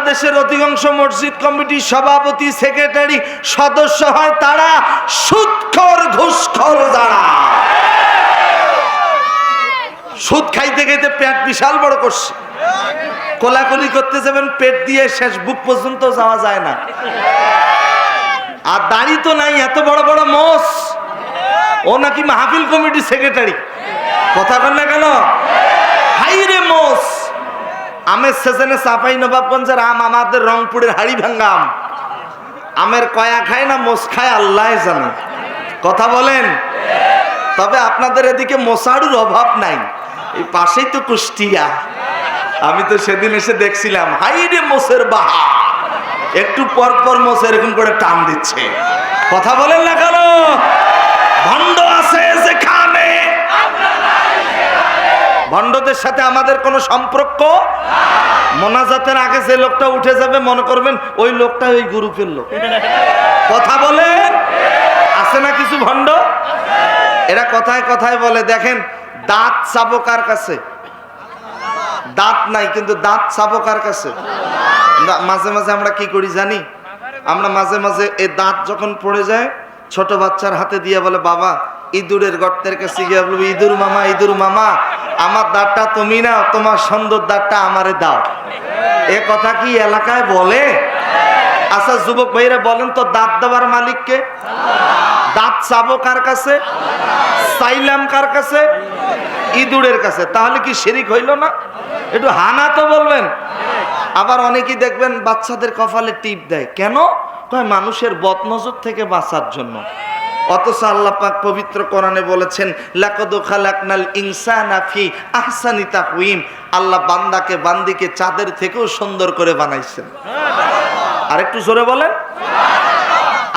বাংলাদেশের অধিকাংশ মসজিদ কমিটির সভাপতি সেক্রেটারি সদস্য হয় তারা সুদখোর ঘুষখোর যারা সুদ খাইতে খাইতে পেট বিশাল বড় করছে, কোলাকুলি করতে যাবেন পেট দিয়ে শেষ বুক পর্যন্ত যাওয়া যায় না, আর দাড়ি তো নাই, এত বড় বড় মোষ, ও নাকি মাহফিল কমিটি সেক্রেটারি। কথা বল না কেন? হাই রে মোষ। আমের সেজনে চাপাই নবাবগঞ্জের আম, আমাদের রংপুরের হাড়ি ভাঙ্গা আম, আমের কয়া খায় না মোষ খায় আল্লাহ জানে। কথা বলেন। তবে আপনাদের এদিকে মশারুর অভাব নাই, এই পাশেই তো কুষ্টিয়া, আমি তো সেদিন এসে দেখছিলাম, হাই রে মোষের বাহা, একটু পর পর মোষ এরকম করে টান দিচ্ছে। কথা বলেন না কেন? ভণ্ড আছে যেখানে, ভণ্ডদের সাথে আমাদের কোনো সম্পর্ক। মোনাজাতের আগে যে লোকটা উঠে যাবে মনে করবেন ওই লোকটা ওই গ্রুপের লোক। কথা বলেন। আছে না কিছু ভণ্ড, এরা কথায় কথায় বলে, দেখেন দাঁত চাবো কার কাছে? দাঁত নাই কিন্তু দাঁত চাবো কার কাছে? মাঝে মাঝে আমরা কি করি জানি, আমরা মাঝে মাঝে এই দাঁত যখন পড়ে যায় ছোট বাচ্চার হাতে দিয়ে বলে, বাবা ইঁদুরের গর্তের কাছে গিয়ে বলবো, ইঁদুর মামা, ইঁদুর মামা আমার দাঁতটা তুমি নাও, তোমার সুন্দর দাঁতটা আমারে দাও। এ কথা কি এলাকায় বলে? আচ্ছা যুবক ভাইরা বলেন তো, দাঁত দেওয়ার মালিক কে? দাঁত চাবো কার কাছে? চাইলাম কার কাছে? ইঁদুরের কাছে। তাহলে কি শিরিক হইল না? একটু হানা তো বলবেন। আবার অনেকেই দেখবেন বাচ্চাদের কপালে টিপ দেয়, কেন? কয় মানুষের বদনজর থেকে বাঁচার জন্য। অথচ আল্লাহ পাক পবিত্র কোরআনে বলেছেন, লাকাদ খালাকনাল ইনসানা ফি আহসানি তাকওয়িম, আল্লাহ বান্দাকে বান্দিকে চাঁদের থেকেও সুন্দর করে বানাইছেন। আর একটু জোরে বলেন।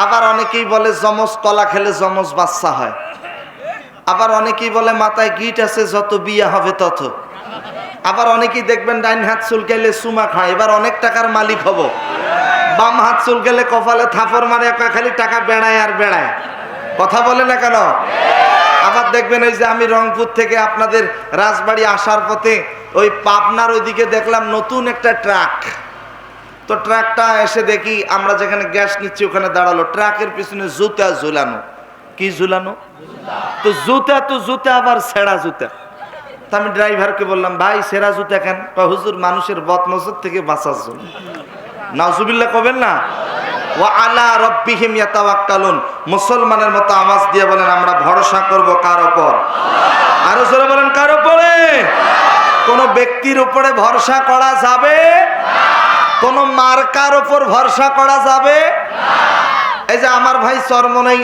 আবার অনেকেই বলে যমজ কলা খেলে যমজ বাচ্চা হয়। আবার অনেকেই বলে মাথায় গিট আছে, যত বিয়া হবে তত। আবার অনেকেই দেখবেন ডাইন হাত চুলকাইলে চুমা খায়, এবার অনেক টাকার মালিক হব। বাম হাত চুলকাইলে কপালে থাপড় মারে, খালি টাকা বেড়ায় আর বেড়ায়। কথা বলে না কেন? আবার দেখবেন ওই যে আমি রংপুর থেকে আপনাদের রাজবাড়ি আসার পথে ওই পাবনার ওইদিকে দেখলাম নতুন একটা ট্রাক। তো ট্রাকটা এসে দেখি আমরা যেখানে গ্যাস নিচ্ছি ওখানে দাঁড়ালো, ট্রাকের পিছনে জুতা ঝুলানো। কি ঝুলানো? তো জুতা আবার ছেঁড়া জুতা। তা আমি ড্রাইভারকে বললাম, ভাই ছেঁড়া জুতা কেন? হুজুর মানুষের বদনজর থেকে বাঁচার জন্য। নাউজুবিল্লাহ কবেন না। ওয়া আলা রাব্বিহিম ইয়াতাওয়াক্কালুন, মুসলমানের মতো আওয়াজ দিয়ে বলেন, আমরা ভরসা করব কার উপর? আরো জোরে বলেন, কার উপরে? কোন ব্যক্তির উপরে ভরসা করা যাবে? কোন মার্কার উপর ভরসা করা যাবে? এই যে আমার ভাই চরমনাই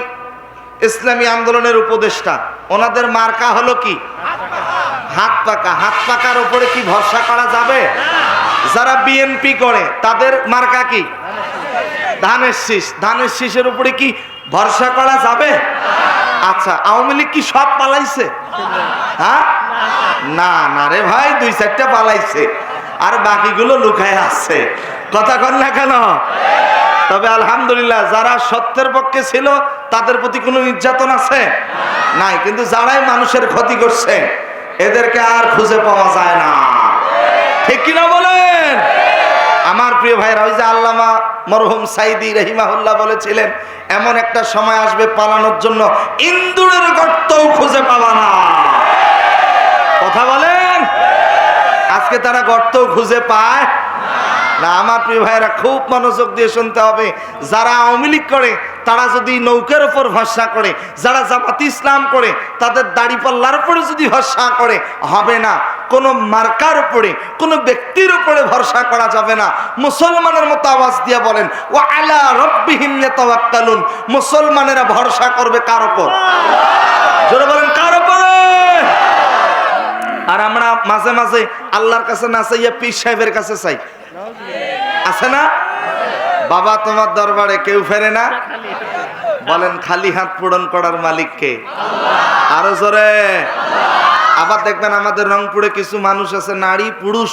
ইসলামী আন্দোলনের উপদেষ্টা, ওনাদের মার্কা হলো কি? হাত পাকা। হাত পাকার উপরে কি ভরসা করা যাবে? যারা বিএনপি করে তাদের মার্কা কি? ধানের শীষ। ধানের শীষের উপরে কি ভরসা করা যাবে? আচ্ছা আওয়ামী লীগ কি সব পালাইছে? হ্যাঁ না না রে ভাই, 2-4টা পালাইছে, আর বাকিগুলো লুকায় আছে। কথা কন না কেন? তবে আলহামদুলিল্লাহ যারা সত্যের পক্ষে ছিল তাদের প্রতি কোনো নির্যাতন আছে নাই, কিন্তু যারাই মানুষের ক্ষতি করছে এদেরকে আর খুঁজে পাওয়া যায় না। ঠিক কিনা বলেন? আমার প্রিয় ভাইরা, ওই যে আল্লামা মরহুম সাইদি রহিমাহুল্লাহ বলেছিলেন, এমন একটা সময় আসবে পালানোর জন্য ইন্দুরের গর্তও খুঁজে পাবা না। কথা বলেন। আজকে তারা গর্তও খুঁজে পায় না। আমার প্রিয় ভাইরা খুব মনোযোগ দিয়ে শুনতে হবে, যারা আওয়ামী লীগ করে তারা যদি নৌকার উপর ভরসা করে, যারা জামাতি ইসলাম করে তাদের দাড়িপাল্লার উপরে যদি ভরসা করে হবে না। কোন মার্কার উপরে, কোন ব্যক্তির উপরে ভরসা করা যাবে না। মুসলমানের মতো আওয়াজ দিয়ে বলেন, ওয়া আলা রাব্বিহিম ইয়াতাওয়াক্কালুন, মুসলমানেরা ভরসা করবে কার উপর? জোরে বলেন, কার উপরে? আর আমরা মাঝে মাঝে আল্লাহর কাছে না চাইয়া পীর সাহেবের কাছে চাই, আছে না? বাবা তোমার দরবারে কেউ ফেরে না। বলেন, খালি হাত পূরণ করার মালিক কে? আরো জোরে। আবার দেখবেন আমাদের রংপুরে কিছু মানুষ আছে, নারী পুরুষ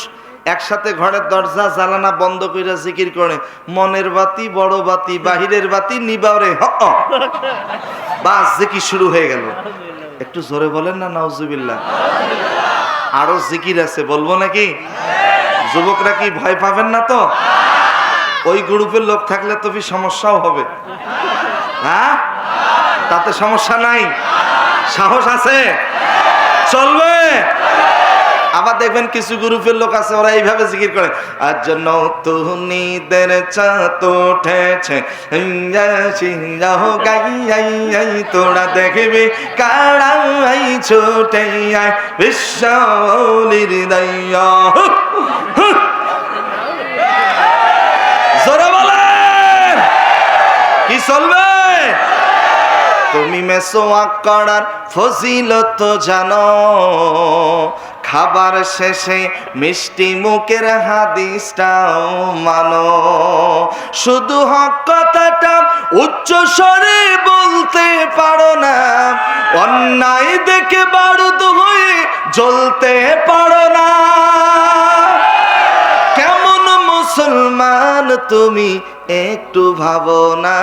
একসাথে ঘরের দরজা জানালা বন্ধ করে জিকির করে, মনের বাতি বড় বাতি, বাহিরের বাতি নিবারে বাস, জিকির শুরু হয়ে গেল। একটু জোরে বলেন না নাউজুবিল্লাহ। আরো জিকির আছে, বলবো নাকি? যুবকরা কি ভয় পাবেন না তো? ওই গ্রুপের লোক থাকলে তো সমস্যাও হবে। হ্যাঁ, তাতে সমস্যা নাই, সাহস আছে, চলবে। আবার দেখবেন কিছু গ্রুপের লোক আছে, ওরা এইভাবে জিকির করে, আজ নতুনিদের চাঁদ উঠেছে তোরা দেখবি কারাই ছোটে আয় বিশ্বলির দয়া। জোরে বলেন, কি চলবে? তুমি মেসোয়াক করার ফজিলত জানো, খাবার শেষে মিষ্টি মুখের হাদিসটাও মানো, শুধু হক কথাটা উচ্চ স্বরে বলতে পারো না, অন্যায় দেখে বারুদ হয়ে জ্বলতে পারো না। কেমন মুসলমান তুমি একটু ভাবো না,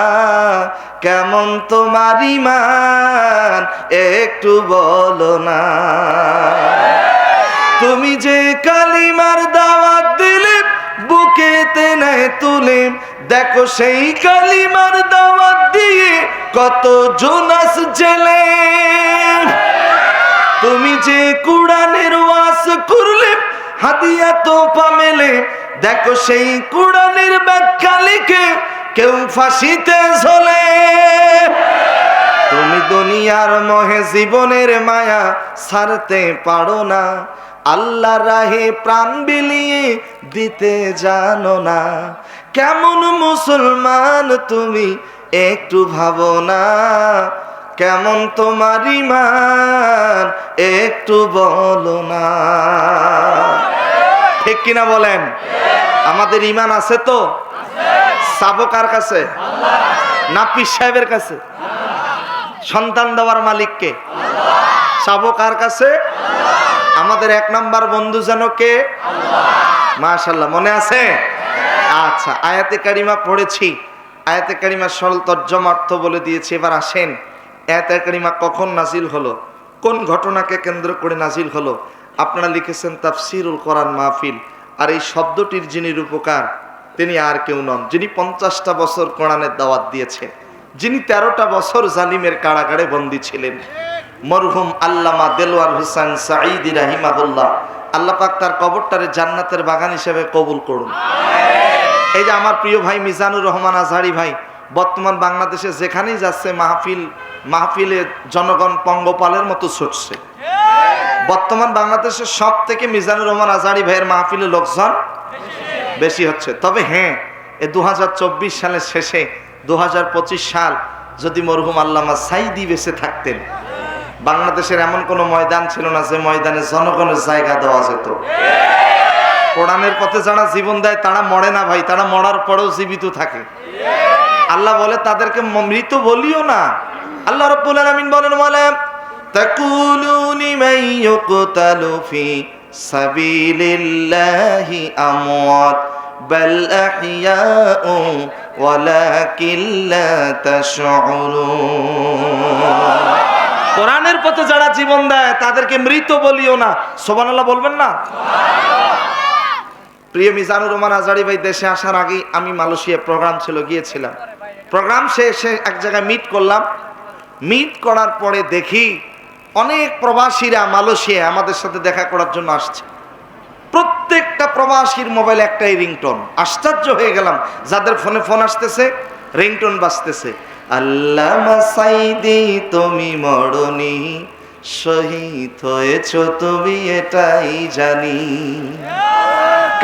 কেমন তোমার ঈমান একটু বলো না। তুমি যে কালিমার দাওয়াত দিলে বুকেতে নেয় তুলে, দেখো সেই কালিমার দাওয়াত দিয়ে কত জোনাস জেলে। তুমি যে কুরআনের ওয়াজ করলে হাদিয়া তোফা মেলে, দেখো সেই কুরআনের ব্যাখ্যা লিখে কেউ ফাঁসিতে ঝোলে। তুমি দুনিয়ার মোহে জীবনের মায়া ছাড়তে পারো না, আল্লাহর রাহে প্রাণ বিলিয়ে দিতে জানো না। কেমন মুসলমান তুমি একটু ভাবো না, কেমন তোমার ঈমান একটু বলো না। ঠিক কিনা বলেন? আমাদের ঈমান আছে তো? চাবো কার কাছে? না পীর সাহেবের কাছে? সন্তান দেওয়ার মালিককে। চাবো কার কাছে? আমাদের এক নাম্বার বন্ধু যেন কে? মাশাআল্লাহ, মনে আছে? আচ্ছা, আয়াতে কারিমা পড়েছি, আয়াতে কারিমা সরল তর্জমা অর্থ বলে দিয়েছি। এবার আসেন, আয়াতে কারিমা কখন নাজিল হলো, কোন ঘটনাকে কেন্দ্র করে নাজিল হলো? আপনারা লিখেছেন তাফসিরুল কোরআন মাহফিল। আর এই শব্দটির যিনি রূপকার তিনি আর কেউ নন, যিনি 50টা বছর কোরআনের দাওয়াত দিয়েছেন, যিনি 13টা বছর জালিমের কারাগারে বন্দী ছিলেন, মরহুম আল্লামা দেলোয়ার হোসেন সাঈদী রাহিমাহুল্লাহ। আল্লাহ পাক তার কবরটারে জান্নাতের বাগান হিসেবে কবুল করুন। এই যে আমার প্রিয় ভাই মিজানুর রহমান আজহারি ভাই, বর্তমান বাংলাদেশে যেখানেই যাচ্ছে মাহফিলে জনগণ পঙ্গপালের মতো ছুটছে। বর্তমান বাংলাদেশের সব থেকে মিজানুর রহমান আজহারি ভাইয়ের মাহফিলে লোকজন বেশি হচ্ছে। তবে হ্যাঁ, এ 2024 সালের শেষে 2025 সাল যদি মরহুম আল্লামা সাঈদী বেঁচে থাকতেন, বাংলাদেশের এমন কোনো ময়দান ছিল না যে ময়দানে জনগণের জায়গা দেওয়া যেত। কোরআনের পথে যারা জীবন দেয় তারা মরে না ভাই, তারা মরার পরেও জীবিত থাকে। আল্লাহ বলে তাদেরকে মৃত বলিও না। আল্লাহ রাব্বুল আলামিন বলেন, ওয়ালা তাকুলু লিমান ইউকতালু ফি সাবিলিল্লাহি আমওয়াত বাল আহইয়াউ ওয়ালাকিন লা তাশউরুন। কোরআনের পথে যারা জীবন দেয় তাদেরকে মৃত বলিও না। সুবহানাল্লাহ বলবেন না? প্রিয় মিজানুর রহমান আজহারি ভাই দেশে আসার আগেই আমি মালয়েশিয়া প্রোগ্রাম ছিল, গিয়েছিলাম। প্রোগ্রাম শেষে এক জায়গায় মিট করলাম। মিট করার পরে দেখি অনেক প্রবাসীরা মালয়েশিয়া আমাদের সাথে দেখা করার জন্য আসছে। প্রত্যেকটা প্রবাসীর মোবাইল একটাই রিংটোন। আশ্চর্য হয়ে গেলাম, যাদের ফোনে ফোন আসতেছে রিংটোন বাজতেছে, আল্লামা সাঈদী তুমি মরনি, শহীদ হয়েছ তুমি এটাই জানি।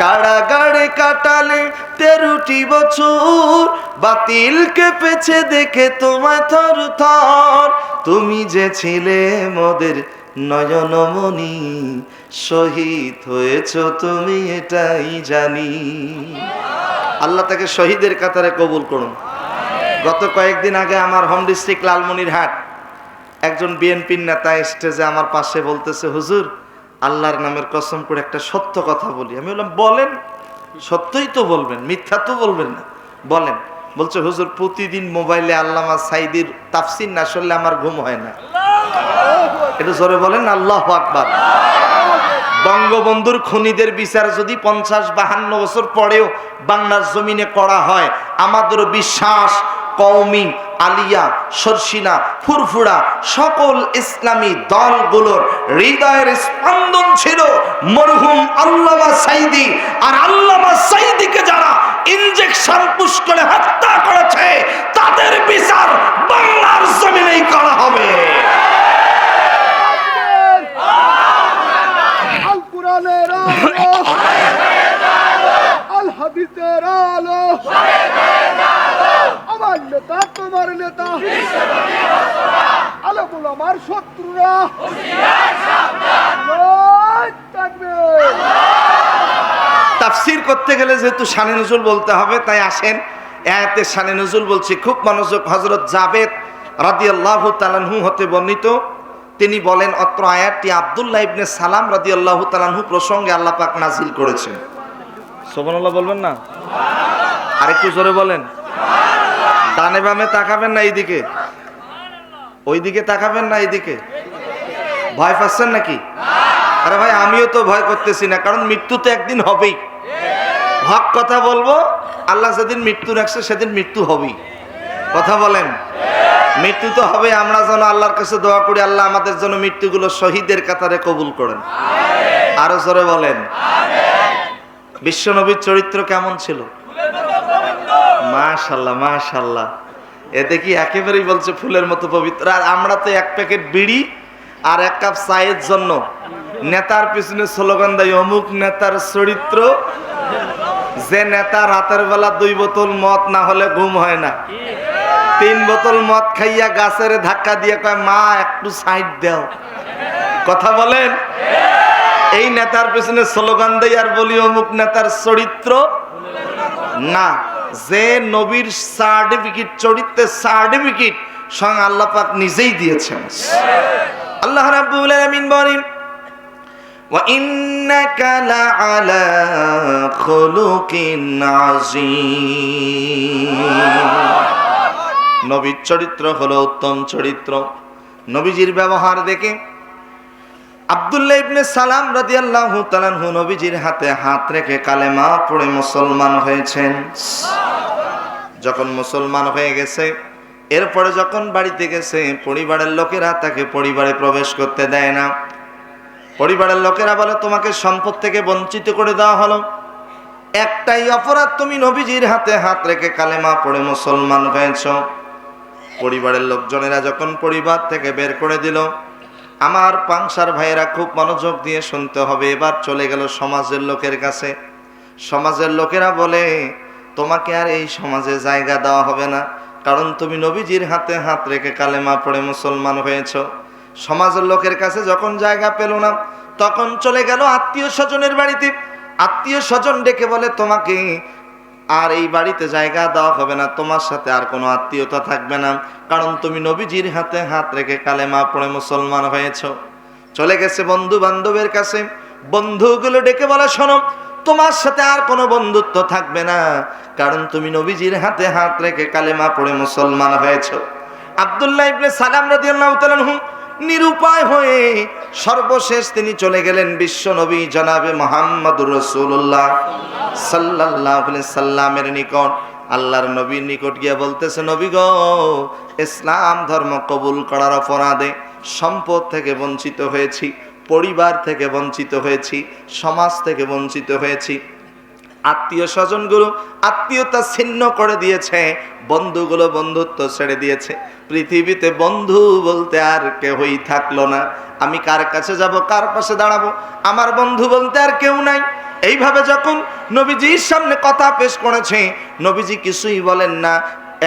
কারাগারে কাটালে 13টি বছর, বাতিল কেঁপেছে দেখে তোমায় থর থর। তুমি যে ছিলে মোদের নয়নমণি, শহীদ হয়েছ তুমি এটাই জানি। আল্লাহ তাকে শহীদের কাতারে কবুল করুন। গত কয়েকদিন আগে আমার হোম ডিস্ট্রিক্ট লালমনিরহাট একজন বিএনপির নেতা স্টেজে আমার পাশে বলতেছে, হুজুর আল্লাহর নামের কসম করে একটা সত্য কথা বলি। আমি বললাম, বলেন। সত্যই তো বলবেন, মিথ্যা তো বলবেন না, বলেন। বলছে, হুজুর প্রতিদিন মোবাইলে আল্লামা সাঈদীর তাফসীর না শুনলে আমার ঘুম হয় না। একটু জোরে বলেন আল্লাহু আকবার। বঙ্গবন্ধুর খুনিদের বিচার যদি 50-52 বছর পরেও বাংলার জমিনে করা হয়, আমাদের বিশ্বাস কওমি, আলিয়া, শর্ষিনা, ফুরফুরা সকল ইসলামী দলগুলোর হৃদয়ের স্পন্দন ছিল মরহুম আল্লামা সাঈদী। আর আল্লামা সাঈদীকে যারা ইনজেকশন পুশ করে হত্যা করেছে তাদের বিচার বাংলার জমিনেই করা হবে। আল কোরআনের আলো, আল হাদিসের আলো, আমার নেতা তোমার নেতা, আলেমুল আমার শত্রুরা তাফসীর করতে গেলে যেহেতু শানে নজুল বলতে হবে, তাই আসেন আয়াতে শানে নজুল বলছি, খুব মনোযোগ। হযরত জাবেদ রাদিয়াল্লাহু তাআলা আনহু হতে বর্ণিত, তিনি বলেন অত্র আয়াতটি আব্দুল্লাহ ইবনে সালাম রাদিয়াল্লাহু তাআলা আনহু প্রসঙ্গে আল্লাহ পাক নাজিল করেছেন। সুবহানাল্লাহ বলবেন না? আরেকটু জোরে বলেন। ডানে বামে তাকাবেন না, এইদিকে ওইদিকে তাকাবেন না, এইদিকে। ভয় পাচ্ছেন নাকি? আরে ভাই, আমিও তো ভয় করতেছি না, কারণ মৃত্যু তো একদিন হবেই। হক কথা বলবো, আল্লাহ যেদিন মৃত্যু রাখছে সেদিন মৃত্যু হবেই। কথা বলেন, মৃত্যু তো হবে। আমরা যেন আল্লাহর কাছে দোয়া করি, আল্লাহ আমাদের জন্য মৃত্যুগুলো শহীদের কাতারে কবুল করেন। আরো জোরে বলেন। বিশ্ব নবীর চরিত্র কেমন ছিল? মাশাআল্লাহ মাশাআল্লাহ। এতে কি একেবারেই বলছে ফুলের মতো পবিত্র। আর আমরা তো এক প্যাকেট বিড়ি আর এক কাপ চায়ের জন্য নেতার পিছনে স্লোগান দেয়, অমুক নেতার চরিত্র। যে নেতা রাতের বেলা 2 বোতল মদ না হলে ঘুম হয় না, 3 বোতল মদ খাইয়া গাছের ধাক্কা দিয়ে কয়, মা একটু সাইড দাও। কথা বলেন। এই নেতার পিছনে স্লোগান দেয় আর বলি অমুক নেতার চরিত্র না। যে নবীর সার্টিফিকেট, চরিত্রের সার্টিফিকেট স্বয়ং আল্লাহ পাক নিজেই দিয়েছেন। আল্লাহ রাব্বুল আলামিন বলেন, ওয়া ইন্নাকা লাআলা খুলুকিন আযীম। নবীর চরিত্র হলো উত্তম চরিত্র। নবীজির ব্যবহার দেখে আব্দুল্লাহ ইবনে সালাম রাদিয়াল্লাহু তাআলা আনহু নবীজির হাতে হাত রেখে কালেমা পড়ে মুসলমান হয়েছেন। যখন মুসলমান হয়ে গেছে, এরপরে যখন বাড়িতে গেছে, পরিবারের লোকেরা তাকে পরিবারে প্রবেশ করতে দেয় না। পরিবারের লোকেরা বলে, তোমাকে সম্পদ থেকে বঞ্চিত করে দেওয়া হলো, একটাই অপরাধ, তুমি নবীজির হাতে হাত রেখে কালেমা পড়ে মুসলমান হয়েছ। পরিবারের লোকজনেরা যখন পরিবার থেকে বের করে দিল, আমার পাংশার ভাইয়েরা খুব মনোযোগ দিয়ে শুনতে হবে। এবার চলে গেল সমাজের লোকের কাছে। সমাজের লোকেরা বলে, তোমাকে আর এই সমাজে জায়গা দেওয়া হবে না, কারণ তুমি নবীজির হাতে হাত রেখে কালেমা পড়ে মুসলমান হয়েছ। সমাজের লোকের কাছে যখন জায়গা পেল না, তখন চলে গেল আত্মীয় স্বজনের বাড়িতে। আত্মীয় স্বজন ডেকে বলে, তোমাকে আর এই বাড়িতে জায়গা দেওয়া হবে না, তোমার সাথে আর কোনো আত্মীয়তা থাকবে না, কারণ তুমি নবীজির হাতে হাত রেখে কালেমা পড়ে মুসলমান হয়েছ। চলে গেছে বন্ধু বান্ধবের কাছে। বন্ধুগুলো ডেকে বলে, শোনো, তোমার সাথে আর কোনো বন্ধুত্ব থাকবে না, কারণ তুমি নবীজির হাতে হাত রেখে কালেমা পড়ে মুসলমান হয়েছ। আব্দুল্লাহ ইবনে সালাম রাদিয়াল্লাহু তাআলা আনহু নিরুপায় হয়ে সর্বশেষ তিনি চলে গেলেন বিশ্ব নবী জনাবে মুহাম্মদুর রাসূলুল্লাহ সাল্লাল্লাহু আলাইহি সাল্লামের নিকট। আল্লাহর নবীর নিকট গিয়ে বলতেছে, নবী গো, ইসলাম ধর্ম কবুল করার অপরাধে সম্পদ থেকে বঞ্চিত হয়েছি, পরিবার থেকে বঞ্চিত হয়েছি, সমাজ থেকে বঞ্চিত হয়েছি। আত্মীয় স্বজনগুলো আত্মীয়তা ছিন্ন করে দিয়েছে, বন্ধুগুলো বন্ধুত্ব ছেড়ে দিয়েছে। পৃথিবীতে বন্ধু বলতে আর কেউই থাকলো না। আমি কার কাছে যাব, কার পাশে দাঁড়াবো? আমার বন্ধু বলতে আর কেউ নাই। এইভাবে যখন নবীজির সামনে কথা পেশ করেছে, নবীজি কিছুই বলেন না।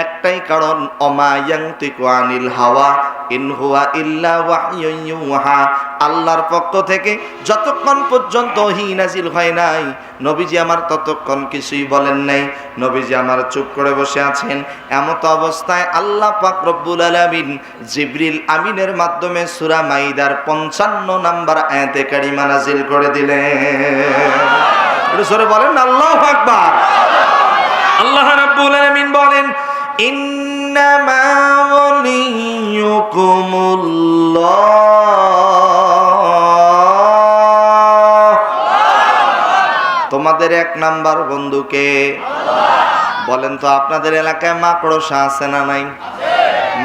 একটাই কারণ, ওমা ইয়ানতিকু আনিল হাওয়া ইন হুয়া ইল্লা ওয়াহয়ুন ইউহা। আল্লাহর পক্ষ থেকে যতক্ষণ পর্যন্ত ওহী নাজিল হয় নাই, নবীজি আমার ততক্ষণ কিছুই বলেন নাই। নবীজি আমার চুপ করে বসে আছেন। এমত অবস্থায় আল্লাহ পাক রব্বুল আলামিন জিবরিল আমিনের মাধ্যমে সূরা মাইদার 55 নম্বর আয়াতে কারিমা নাজিল করে দিলেন। একটু জোরে বলেন আল্লাহু আকবার। আল্লাহ রাব্বুল আলামিন বলেন, ইন্নামা ওয়ালিয়ুকুমুল্লাহ নাম্বার বন্ধুকে? বলেন তো আপনাদের এলাকায় মাকড়সা আছে না নাই?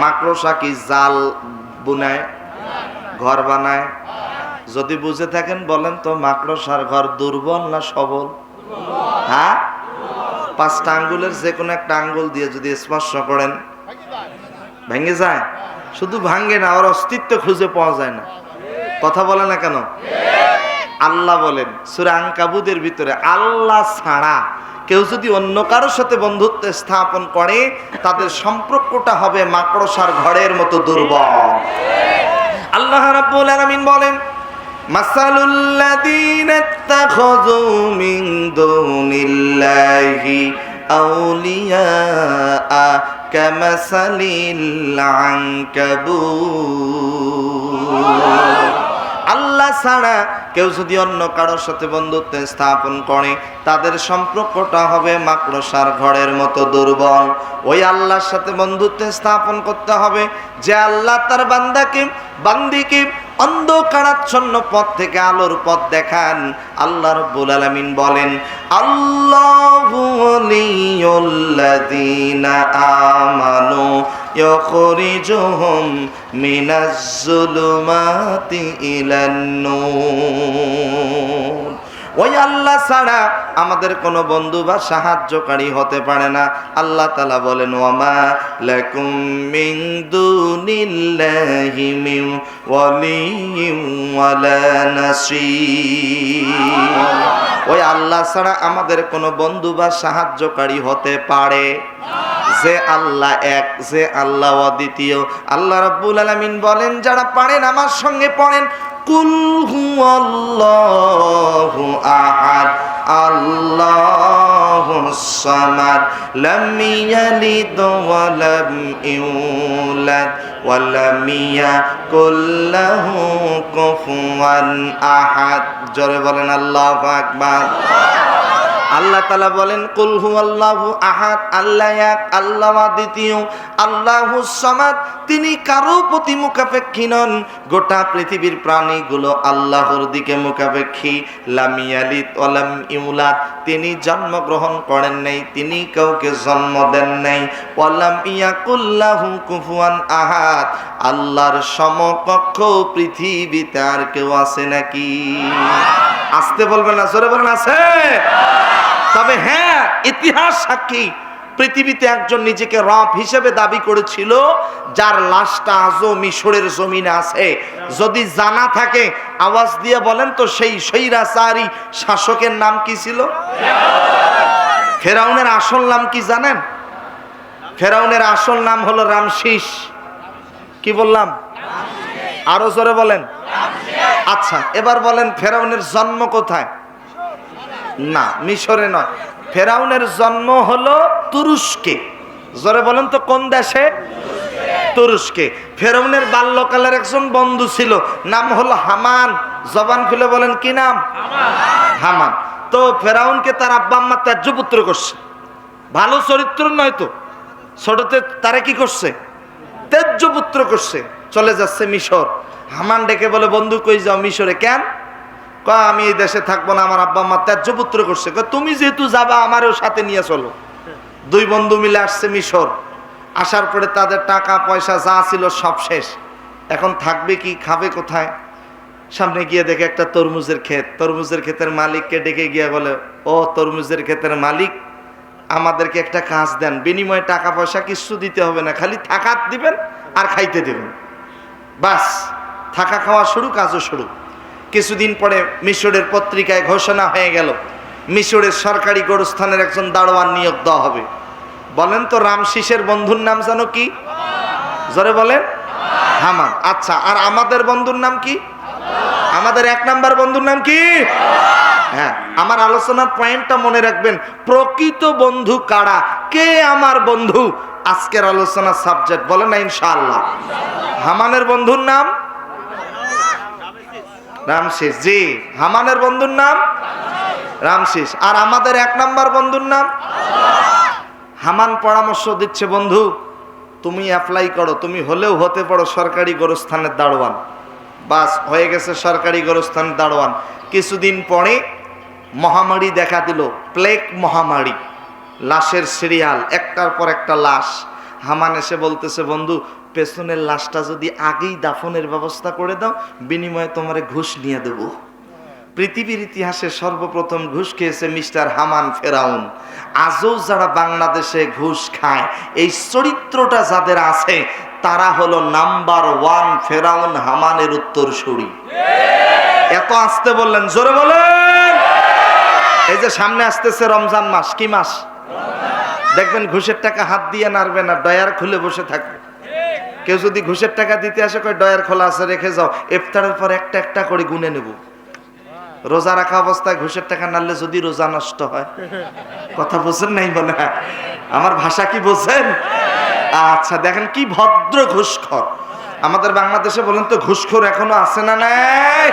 মাকড়সা কি জাল বুনায়, ঘর বানায়? যদি বুঝে থাকেন বলেন তো মাকড়সার ঘর দুর্বল না সবল? হ্যাঁ, 5টা আঙ্গুলের যে কোনো একটা আঙ্গুল দিয়ে যদি স্পর্শ করেন ভেঙে যায়। শুধু ভাঙ্গে না, ওর অস্তিত্ব খুঁজে পাওয়া যায় না। কথা বলে না কেন? আল্লাহ বলেন সূরা আনকাবুতের ভিতরে, আল্লাহ ছাড়া কেউ যদি অন্য কারোর সাথে বন্ধুত্ব স্থাপন করে তাদের সম্পর্কটা হবে মাকড়সার ঘরের মতো দুর্বল। আল্লাহ রাব্বুল আলামিন বলেন, মাসালুল লাযীনা ইত্তাখাযু মিন দুনিল্লাহি আউলিয়া কামাসালিল আনকাবুত। আল্লাহ ছাড়া কেউ যদি অন্য কারোর সাথে বন্ধুত্ব স্থাপন করে তাদের সম্পর্কটা হবে মাকড়সার ঘরের মতো দুর্বল। ওই আল্লাহর সাথে বন্ধুত্ব স্থাপন করতে হবে যে আল্লাহ তার বান্দিকে অন্ধকারাচ্ছন্ন পথ থেকে আলোর পথ দেখান। আল্লাহ রাব্বুল আলামিন বলেন, আল্লাহু ওয়ালিয়ুল্লাযীনা আমানু ইখরিজুহুম মিনাজ যুলুমাতি ইলান নূর। ওই আল্লাহ ছাড়া আমাদের কোনো বন্ধু বা সাহায্যকারী হতে পারে না। আল্লাহ তাআলা বলেন, ওয়ামা লাকুম মিন দুনিল্লাহি মিন ওয়ালিয়্যিন ওয়ালা নাসীর। ওই আল্লাহ ছাড়া আমাদের কোনো বন্ধু বা সাহায্যকারী হতে পারে যে আল্লাহ এক, যে আল্লাহ অদ্বিতীয়। আল্লাহ রাব্বুল আলামিন বলেন, যারা পারেন আমার সঙ্গে পড়েন, কুল হুয়াল্লাহু আহাদ আল্লাহুস সামাদ লাম ইয়ালিদ ওয়া লাম ইউলাদ ওয়া লাম ইয়াকুল লাহু কুফুয়ান আহাদ। জোরে বলেন আল্লাহু আকবার। আল্লাহ তাআলা বলেন, কুল হুয়াল্লাহু আহাদ, আল্লাহ এক, আল্লাহ দ্বিতীয়, আল্লাহুস সামাদ, তিনি কারো প্রতি মুখাপেক্ষী নন। গোটা পৃথিবীর প্রাণীগুলো আল্লাহর দিকে মুখাপেক্ষী। লাম ইয়ালিদ ওয়া লাম ইউলাদ, তিনি জন্মগ্রহণ করেন নাই, তিনি কাউকে জন্ম দেন নাই। ওয়া লাম ইয়াকুল লাহু কুফুয়ান আহাদ, আল্লাহর সমকক্ষ পৃথিবীতে আর কেউ আছে নাকি? আসতে বলবেন না, জোরে বলেন আছে। তবে হ্যাঁ, ইতিহাস সাক্ষী, পৃথিবীতে একজন নিজেকে রব হিসেবে দাবি করেছিল, যার লাশটা আজও মিশরের জমিনে আছে। যদি জানা থাকে আওয়াজ দিয়ে বলেন তো, সেই স্বৈরাচারী শাসকের নাম কি ছিল? ফেরাউনের আসল নাম কি জানেন? ফেরাউনের আসল নাম হলো রামসিস। কি বললাম? আরো জোরে বলেন। আচ্ছা, এবার বলেন ফেরাউনের জন্ম কোথায়? না, মিশরে নয়, ফেরাউনের জন্ম হলো তুরস্কে। জোরে বলেন তো, কোন দেশে? তুরস্কে। ফেরাউনের বাল্যকালের একজন বন্ধু ছিল, নাম হলো হামান। জবান খুলে বলেন কি নাম? হামান। তো ফেরাউনকে তার আব্বা আম্মা ত্যায্য পুত্র করছে। ভালো চরিত্র নয় তো, ছোটতে তারা কি করছে? ত্যায্য পুত্র করছে। চলে যাচ্ছে মিশর। হামান ডেকে বলে, বন্ধু কই যাও? মিশরে। কেন? আমি এই দেশে থাকবো না, আমার আব্বা আম্মা ত্যায্য পুত্র করছে। তুমি যেহেতু যাবা, আমারও সাথে নিয়ে চলো। দুই বন্ধু মিলে আসছে মিশর। আসার পরে তাদের টাকা পয়সা যা ছিল সব শেষ। এখন থাকবে কি, খাবে কোথায়? সামনে গিয়ে দেখে একটা তরমুজের ক্ষেত। তরমুজের ক্ষেতের মালিককে ডেকে গিয়ে বলে, ও তরমুজের ক্ষেতের মালিক, আমাদেরকে একটা কাজ দেন, বিনিময়ে টাকা পয়সা কিছু দিতে হবে না, খালি থাকা দিবেন আর খাইতে দিবেন, বাস। থাকা খাওয়া শুরু, কাজও শুরু। কিছুদিন পরে মিশরের পত্রিকায় ঘোষণা হয়ে গেল, মিশরের সরকারি গোরস্থানের একজন দারোয়ান নিয়োগ দেওয়া হবে। বলেন তো, রামসিসের বন্ধুর নাম জানো কি? জোরে বলেন। হামান। আচ্ছা, আর আমাদের বন্ধুর নাম কি? আমাদের 1 নাম্বার বন্ধুর নাম কি? হ্যাঁ, আমার আলোচনার পয়েন্টটা মনে রাখবেন, প্রকৃত বন্ধু কারা, কে আমার বন্ধু, আজকের আলোচনার সাবজেক্ট। বলেন না ইনশাআল্লাহ। হামানের বন্ধুর নাম রামসিস। জি, হামানের বন্ধুর নাম রামসিস। আর আমাদের 1 নাম্বার বন্ধুর নাম? হামান পরামর্শ দিচ্ছে, বন্ধু তুমি অ্যাপ্লাই করো, তুমি হলেও হতে পারো সরকারি গোরস্থানের দারোয়ান। বাস, হয়ে গেছে সরকারি গোরস্থানের দারোয়ান। কিছুদিন পরে মহামারী দেখা দিল, প্লেগ মহামারী, লাশের সিরিয়াল, একটার পর একটা লাশ। হামান এসে বলতেছে, বন্ধু পেছনের লাশটা যদি আগেই দাফনের ব্যবস্থা করে দাও, বিনিময়ে তোমারে ঘুষ নিয়ে দেব। পৃথিবীর ইতিহাসে সর্বপ্রথম ঘুষ খেয়েছে মিস্টার হামান ফেরাউন। আজও যারা বাংলাদেশে ঘুষ খায়, এই চরিত্রটা যাদের আছে, তারা হলো নাম্বার 1 ফেরাউন হামানের উত্তরসূরি। এত আসতে বললেন, জোরে বলেন। এই যে সামনে আসতেছে রমজান মাস, কি মাস? দেখবেন ঘুষের টাকা হাত দিয়ে নাড়বে না, ডয়ার খুলে বসে থাকবে। কেউ যদি ঘুষের টাকা দিতে আসে, কয় ডয়ার খোলা আছে, রেখে যাও, ইফতারের পর একটা একটা করে গুনে নেব। রোজা রাখা অবস্থায় ঘুষের টাকা নাড়লে যদি রোজা নষ্ট হয়। কথা বোঝেন নাই বলে? আমার ভাষা কি বোঝেন? আচ্ছা, দেখেন কি ভদ্র ঘুষখোর। আমাদের বাংলাদেশে বলেন তো, ঘুষখোর এখনো আছে না নাই?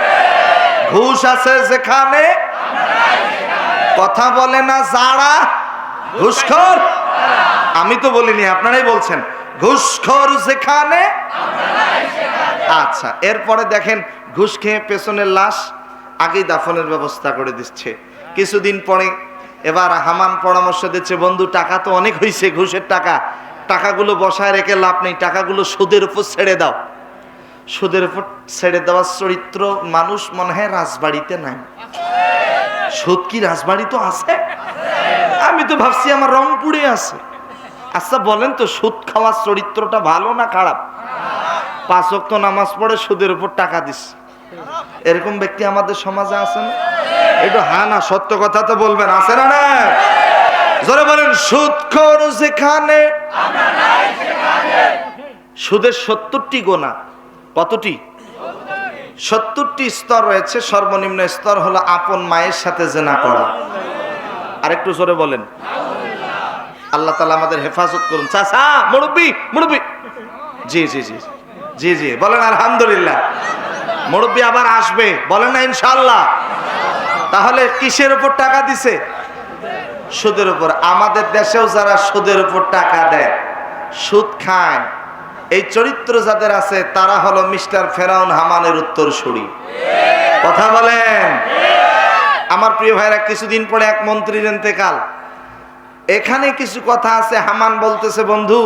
ঘুষ আছে যেখানে, কথা বলে না যারা ঘুষখোর। আমি তো বলিনি, আপনারাই বলছেন, ঘুষখোর যেখানে। আচ্ছা, এরপরে দেখেন ঘুষ খেয়ে পেছনের লাশ আগেই দাফনের ব্যবস্থা করে দিচ্ছে। কিছুদিন পরে এবার হামান পরামর্শ দিচ্ছে, বন্ধু টাকা তো অনেক হয়েছে, ঘুষের টাকা, টাকাগুলো বসায় রেখে লাভ নেই, টাকাগুলো সুদের উপর ছেড়ে দাও। সুদের উপর ছেড়ে দেওয়ার চরিত্র মানুষ মনে হয় রাজবাড়িতে নাই। সুদ কি রাজবাড়ি তো আছে? আমি তো ভাবছি আমার রংপুরে আছে। আচ্ছা বলেন তো, সুদ খাওয়ার চরিত্রটা ভালো না খারাপ? 5 ওয়াক্ত নামাজ পড়ে সুদের উপর টাকা দিস, এরকম ব্যক্তি আমাদের সমাজে আছে না? একটু হ্যাঁ না সত্য কথা তো বলবেন, আছে না? না জোরে বলেন। সুদখোর যেখানে, সুদের 70টি গোনা। কতটি? 70টি স্তর রয়েছে। সর্বনিম্ন স্তর হলো আপন মায়ের সাথে জেনা করা। আরেকটু জোরে বলেন। আল্লাহ তাআলা আমাদের হেফাজত করুন। চাচা, মুরব্বি, মুরব্বি, জি জি জি জি জি বলেন আলহামদুলিল্লাহ। মুরব্বি আবার আসবে, বলেন না ইনশাআল্লাহ। তাহলে কিসের উপর টাকা দিছে? সুদের উপর। আমাদের দেশেও যারা সুদের উপর টাকা দেয়, সুদ খায়, এই চরিত্র যাদের আছে, তারা হলো মিস্টার ফেরাউন হামানের উত্তরসূরি। কথা বলেন। আমার প্রিয় ভাইরা, কিছুদিন পরে এক মন্ত্রীর ইন্তেকাল। এখানে কিছু কথা আছে। হামান বলতেছে, বন্ধু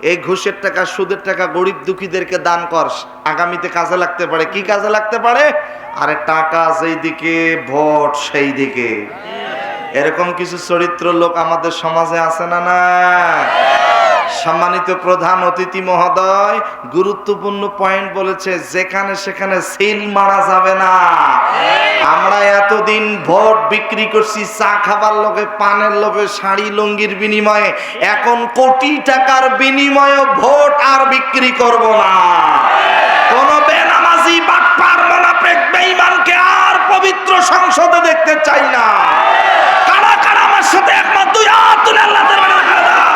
এই ঘুষের টাকা, সুদের টাকা গরিব দুঃখীদেরকে দান কর, আগামীতে কাজে লাগতে পারে। কি কাজে লাগতে পারে? আরে টাকা যেই দিকে, ভোট সেই দিকে। এরকম কিছু চরিত্র লোক আমাদের সমাজে আছে না? না। সম্মানিত প্রধান অতিথি মহোদয় গুরুত্বপূর্ণ পয়েন্ট বলেছে, যেখানে সেখানে সিল মারা যাবে না। আমরা এতদিন ভোট বিক্রি করছি চা খাবার লোভে, পানের লোভে, শাড়ি লুঙ্গির বিনিময়ে। এখন কোটি টাকার বিনিময়ে ভোট আর বিক্রি করব না। কোন বেনামাজি, বাটপার, মুনাফিক, বেঈমানকে আর পবিত্র সংসদে দেখতে চাই না। কারা কারা আমার সাথে একমত? 2 হাত তুলে আল্লাহ দরবারে দেখা দাও।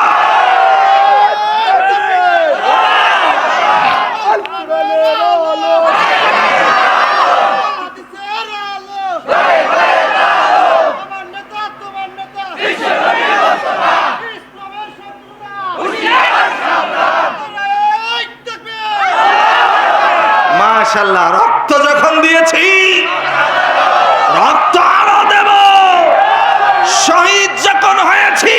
মাশাআল্লাহ, রক্ত যখন দিয়েছি, রক্ত আরো দেব। শহীদ যখন হয়েছি,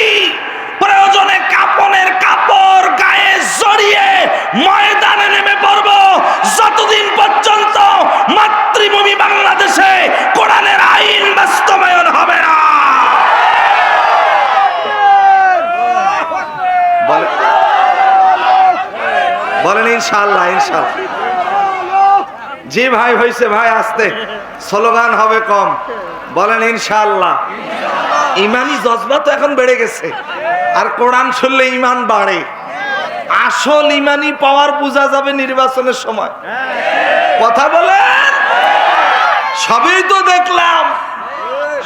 প্রয়োজনে কাপনের কাপড় গায়ে জড়িয়ে ময়দানে নেমে পড়ব, যতদিন পর্যন্ত মাতৃভূমি বাংলাদেশে কোরআনের আইন বাস্তবায়ন হবে না। বলেন ইনশাআল্লাহ। ইনশাআল্লাহ। জি ভাই, হয়েছে ভাই, আসতে স্লোগান হবে কম। বলেন ইনশাআল্লাহ। ইমানি জজবা তো এখন বেড়ে গেছে, আর কোরআন শুনলে ইমান বাড়ে। আসল ইমানি পাওয়ার বোঝা যাবে নির্বাচনের সময়। কথা বলেন। সবই তো দেখলাম,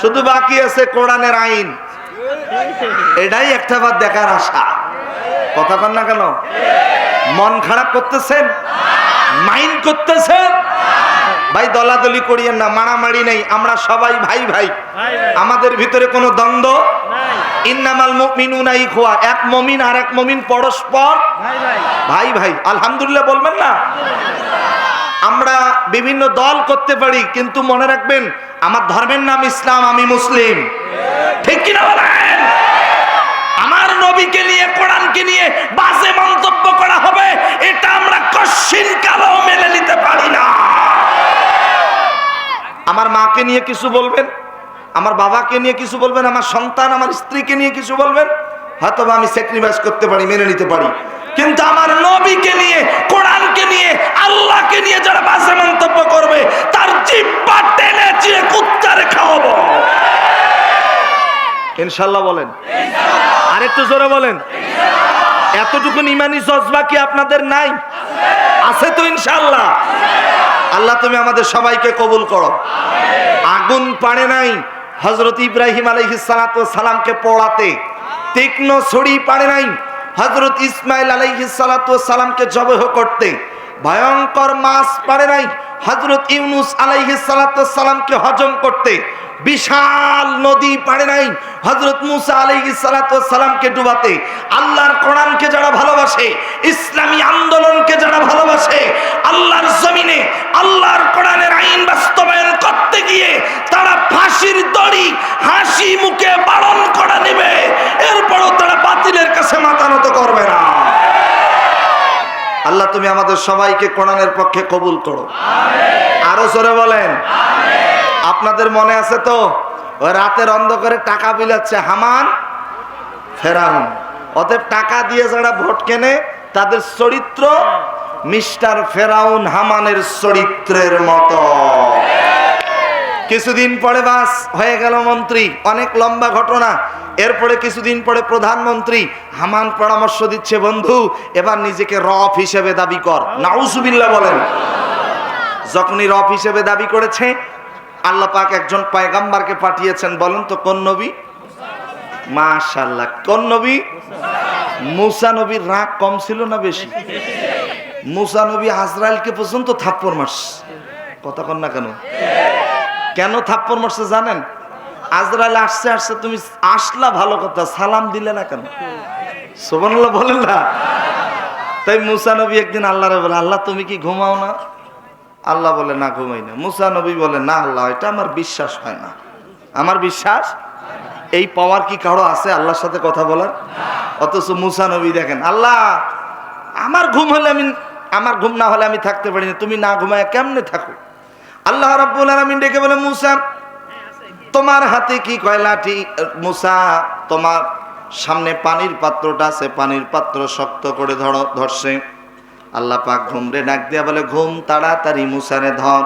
শুধু বাকি আছে কোরআনের আইন। এটাই একটা বার দেখার আশা। কথা বল না কেন? মন খারাপ করতেছেন, মাইন্ড করতেছেন? ভাই দলাদলি করিয়েন না, মারামারি নেই, আমরা সবাই ভাই ভাই। আমাদের ভিতরে কোনো দ্বন্দ্ব নাই। ইন্নামাল মুমিনুনা ইখওয়া, এক মুমিন আর এক মুমিন পরস্পর ভাই ভাই। আলহামদুলিল্লাহ বলবেন না? আমরা বিভিন্ন দল করতে পারি, কিন্তু মনে রাখবেন আমার ধর্মের নাম ইসলাম, আমি মুসলিম। ঠিক কিনা বলেন? আমার নবীকে নিয়ে, কোরআনকে নিয়ে বাজে মন্তব্য করা হবে, এটা আমরা কশিন কালেও মেনে নিতে পারি না। আমার মাকে নিয়ে কিছু বলবেন, আমার বাবাকে নিয়ে কিছু বলবেন, আমার সন্তান, আমার স্ত্রীকে নিয়ে কিছু বলবেন, হয়তো আমি স্যাক্রিফাইস করতে পারি, মেনে নিতে পারি। কিন্তু আমার নবীকে নিয়ে, কোরআনকে নিয়ে, আল্লাহকে নিয়ে যারা বাজে মন্তব্য করবে, তার জিহ্বা টেনে চিয়ে কুত্তারে খাওয়াবো। ইনশাআল্লাহ বলেন, আর একটু জোরে বলেন। এতটুকু ইমানি জজবা কি আপনাদের নাই? আছে তো ইনশাআল্লাহ। আল্লাহ তুমি আমাদের সবাইকে কবুল করো। আগুন পারে নাই হযরত ইব্রাহিম আলাইহিস সালাতু ওয়াস সালামকে পোড়াতে, তীক্ষ্ণ ছুরি পারে নাই হযরত ইসমাইল আলাইহিস সালাতু ওয়াস সালামকে জবাহ করতে, ভয়ঙ্কর মাছ পারে নাই হযরত ইউনূস আলাইহিস সালাতু ওয়াস সালামকে হজম করতে, বিশাল নদী পারে নাই হযরত মুসা আলাইহিস সালাতু ওয়াস সালামকে ডুবাতে। আল্লাহর কোরআনকে যারা ভালোবাসে, ইসলামী আন্দোলনকে যারা ভালোবাসে, আল্লাহর জমিনে আল্লাহর কোরআনের আইন বাস্তবায়ন করতে গিয়ে তারা ফাঁসির দড়ি হাসি মুখে পালন করে নেবে, এরপরও তারা বাতিলের কাছে মাথা নত করবে না। আল্লাহ তুমি আমাদের সবাইকে কোরআনের পক্ষে কবুল করো। আরো জোরে বলেন। আপনাদের মনে আছে তো, ওই রাতের অন্ধকারে টাকা বিলাচ্ছে হামান ফেরাউন। অতএব টাকা দিয়ে যারা ভোট কেনে তাদের চরিত্র মিস্টার ফেরাউন হামানের চরিত্রের মতো। কিছুদিন পরে বাস হয়ে গেল মন্ত্রী, অনেক লম্বা ঘটনা। এরপরে কিছুদিন পরে প্রধানমন্ত্রী। হামান পরামর্শ দিচ্ছে, বন্ধু এবার নিজেকে রব হিসেবে দাবি কর। নাউজুবিল্লাহ বলেন। যখনই রব হিসেবে দাবি করেছে, আল্লাহ পাক একজন পয়গম্বরকে পাঠিয়েছেন। বলেন তো কোন নবী? মাশাআল্লাহ, কোন নবী? মুসা নবীর রাগ কম ছিল না বেশি? মুসা নবী আজরাইলকে পর্যন্ত থাপ্পড় মারছে। কথা কন না কেন? কেন থাপ্পড় মারছে জানেন? আজরাইল আসছে, আসছে, তুমি আসলা ভালো কথা, সালাম দিলে না কেন? সুবহানাল্লাহ বলেন না? তাই মুসা নবী একদিন আল্লাহরে বলে, আল্লাহ তুমি কি ঘুমাও না? আল্লাহ বলে, না ঘুমাই না। মুসা নবী বলে, না আল্লাহ, এটা আমার বিশ্বাস হয় না। আমার বিশ্বাস এই পাওয়ার কি কারো আছে আল্লাহর সাথে কথা বলার? অথচ মুসা নবী দেখেন, আল্লাহ আমার ঘুম হলে আমার ঘুম না হলে আমি থাকতে পারি না, তুমি না ঘুমায় কেমনে থাকো? আল্লাহ রাব্বুল আলামিন ডেকে বলে, মুসা তোমার হাতে কি কয়লাটি? মুসা তোমার সামনে পানির পাত্রটা আছে, পানির পাত্র শক্ত করে ধরছে। আল্লাহ পাক ঘুমরে ডাক দিয়া বলে, ঘুম তাড়াতাড়ি মুসারে ধর।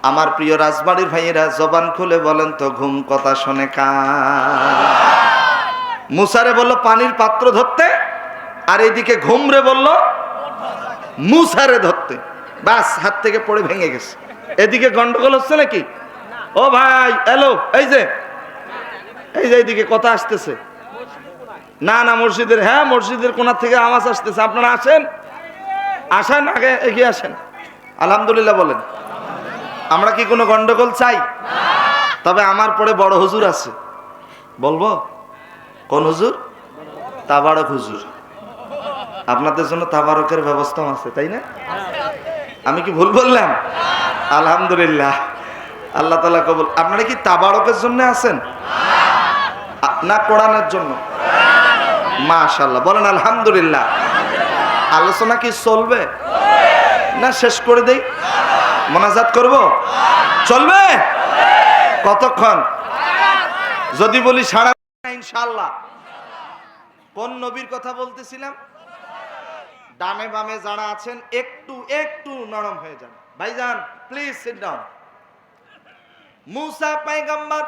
আমার প্রিয় রাজবাড়ির ভাইয়েরা জবান খুলে বলেন তো, ঘুম কথা শোনে কার? মুসারে বলল পানির পাত্র ধরতে, আর এদিকে ঘুমরে বলল মুসারে ধরতে। বাস হাত থেকে পড়ে ভেঙে গেছে। এদিকে গন্ডগোল হচ্ছে নাকি? ও ভাই এলো, এই যে এইদিকে কথা আসতেছে। না না মসজিদের, হ্যাঁ মসজিদের কোণা থেকে আওয়াজ আসতেছে। আপনারা আসেন, আসেন, আগে এগিয়ে আসেন। আলহামদুলিল্লাহ বলেন। আমরা কি কোনো গন্ডগোল চাই? তবে আমার পরে বড় হুজুর আছে, বলবো কোন হুজুর? তাবারক হুজুর। আপনাদের জন্য তাবারকের ব্যবস্থা আছে, তাই না? আমি কি ভুল বললাম? আলহামদুলিল্লাহ, আল্লাহ তাআলা কবুল। আপনারা কি তাবারকের জন্য আছেন না কোরআনের জন্য? মাশাআল্লাহ বলেন আলহামদুলিল্লাহ। আলোচনা কি চলবে না শেষ করে দেই? মোনাজাত করব? চলবে? কতক্ষণ? যদি বলি সারা ইনশাআল্লাহ। কোন নবীর কথা বলতেছিলাম? ডানে বামে যারা আছেন একটু একটু নরম হয়ে যান। ভাইজান প্লিজ সিট ডাউন। মুসা পয়গম্বর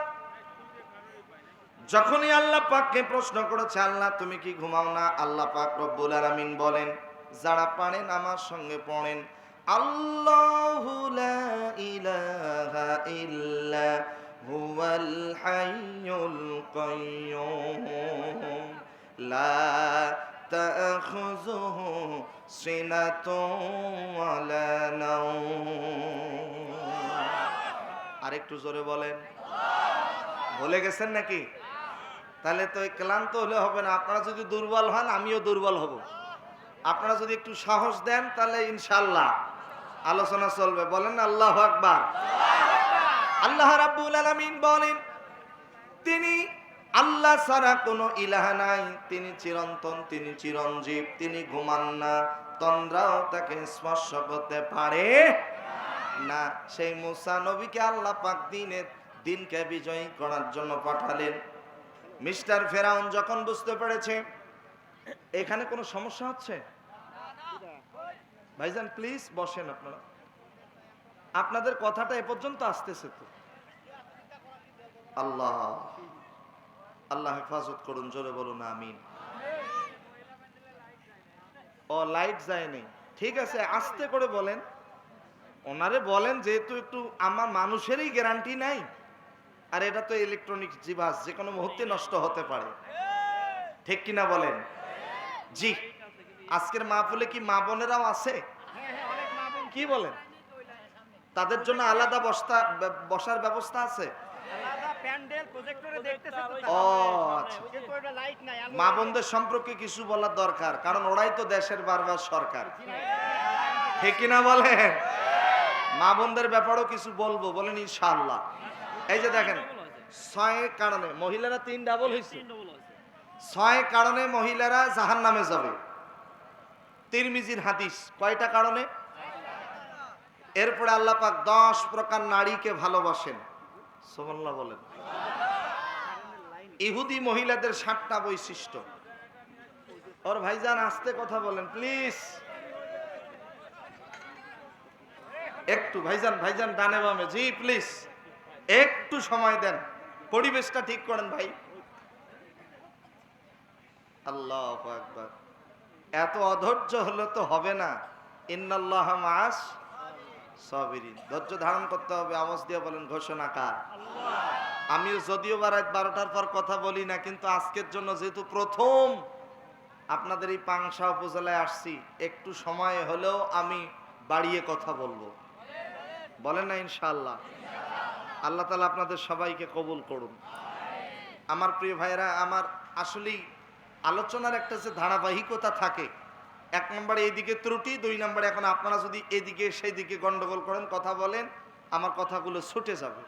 যখনই আল্লাহ পাককে প্রশ্ন করেছে, আল্লাহ তুমি কি ঘুমাও না? আল্লাহ পাক রব্বুল আলামিন বলেন, যারা পারেন আমার সঙ্গে পড়েন, আল্লাহু লা ইলাহা ইল্লা হুয়াল হাইয়ুল কাইয়্যুম লা তাখুযুহু সিনাতুন ওয়ালা নাওম। আরেকটু জোরে বলেন। ভুলে গেছেন নাকি? তাহলে তো ক্লান্ত হলে হবে না। আপনারা যদি দুর্বল হন আমিও দুর্বল হব। আপনারা যদি একটু সাহস দেন তাহলে ইনশাআল্লাহ আলোচনা চলবে, বলেন আল্লাহু আকবার। আল্লাহ রাব্বুল আলামিন বলেন, তিনি আল্লাহ ছাড়া কোনো ইলাহ নাই, তিনি চিরন্তন, তিনি চিরঞ্জীব, তিনি ঘুমান না, তন্দ্রাও তাকে স্পর্শ করতে পারে না। সেই মুসা নবীকে আল্লাহ পাক দিনকে বিজয়ী করার জন্য পাঠালেন। মিস্টার ফেরাউন যখন বুঝতে পেরেছে এখানে কোনো সমস্যা হচ্ছে, ভাইজান প্লিজ বসেন, আপনারা আপনাদের কথাটা এ পর্যন্ত আসতেছে তো। আল্লাহ আল্লাহ হেফাজত করুন, জোরে বলুন আমিন। ও লাইট যায়নি, ঠিক আছে আস্তে করে বলেন, ওনারে বলেন, যেহেতু একটু আমার মানুষেরই গ্যারান্টি নাই, আর এটা তো ইলেকট্রনিক জিনিস, যে কোনো মুহূর্তে নষ্ট হতে পারে, ঠিক কিনা বলেন? জি, আজকের মাহফিলে কি মা বোনেরাও আছে? কি বলেন? তাদের জন্য আলাদা বসার ব্যবস্থা আছে? ও আচ্ছা, মা বোনদের সম্পর্কে কিছু বলার দরকার, কারণ ওরাই তো দেশের বারবার সরকার, ঠিক কিনা বলেন? মা বোনদের ব্যাপারেও কিছু বলবো, বলেন ইনশাআল্লাহ। এই যে দেখেন, 6 কারণে মহিলারা 3 ডাবল হয়েছে, 6 কারণে মহিলারা জাহান্নামে যাবে। তিরমিজির হাদিস, কয়টা কারণে? এরপরে আল্লাহ পাক 10 প্রকার নারীকে ভালোবাসেন, সুবহানাল্লাহ বলেন। ইহুদি মহিলাদের 7টা বৈশিষ্ট্য। ওর ভাইজান আস্তে কথা বলেন প্লিজ, একটু ভাইজান ডানে বামে, জি প্লিজ একটু সময় দেন, পরিবেশটা ঠিক করেন ভাই। আল্লাহু আকবার। এত অধৈর্য হলে তো হবে না। ইন্নাল্লাহা মাআস সাবিরিন, ধৈর্য ধারণ করতে হবে। আওয়াজ দিয়ে বলেন ঘোষণাকার। আমিও যদিও বা রাত 12টার পর কথা বলি না, কিন্তু আজকের জন্য যেহেতু প্রথম আপনাদের এই পাংশা উপজেলায় আসছি, একটু সময় হলেও আমি বাড়িয়ে কথা বলবো, বলেন না ইনশাআল্লাহ। আল্লাহ তাআলা আপনাদের সবাইকে কবুল করুন। আমার প্রিয় ভাইরা, আমার আসলেই আলোচনার একটা যে ধারাবাহিকতা থাকে, 1 নম্বরে এইদিকে ত্রুটি, 2 নম্বরে এখন আপনারা যদি এদিকে সেইদিকে গন্ডগোল করেন, কথা বলেন, আমার কথাগুলো ছুটে যাবে।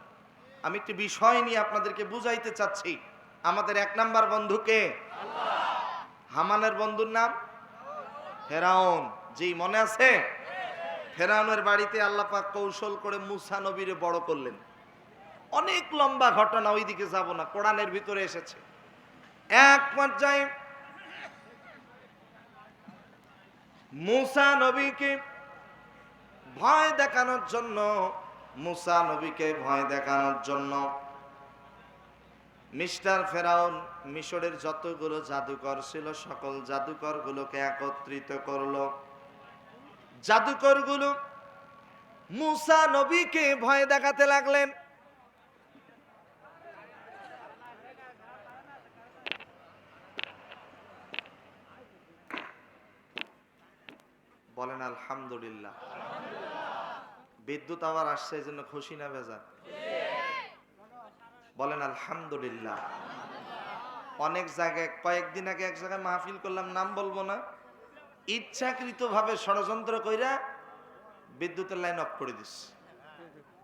আমি একটি বিষয় নিয়ে আপনাদেরকে বুঝাইতে চাচ্ছি। আমাদের 1 নম্বর বন্ধুকে, হামানের বন্ধুর নাম ফেরাউন, জি মনে আছে? ফেরাউনের বাড়িতে আল্লাহ পাক কৌশল করে মুসা নবীরে বড় করলেন। অনেক লম্বা ঘটনা, ওইদিকে যাব না, কোরআনের ভিতরে এসেছে। এক পর্যায়ে মুসা নবীকে ভয় দেখানোর জন্য মিস্টার ফেরাউন মিশরের যতগুলো জাদুকর ছিল সকল জাদুকর গুলোকে একত্রিত করলো। জাদুকর গুলো মুসা নবীকে ভয় দেখাতে লাগলেন। বলেন আলহামদুলিল্লাহ। বিদ্যুৎ আবার আসছে, এই জন্য খুশি না বেজার? বলেন আলহামদুলিল্লাহ। অনেক জায়গায়, কয়েকদিন আগে এক জায়গায় মাহফিল করলাম, নাম বলবো না, ইচ্ছাকৃতভাবে ষড়যন্ত্র কইরা বিদ্যুতের লাইন অফ করে দিস।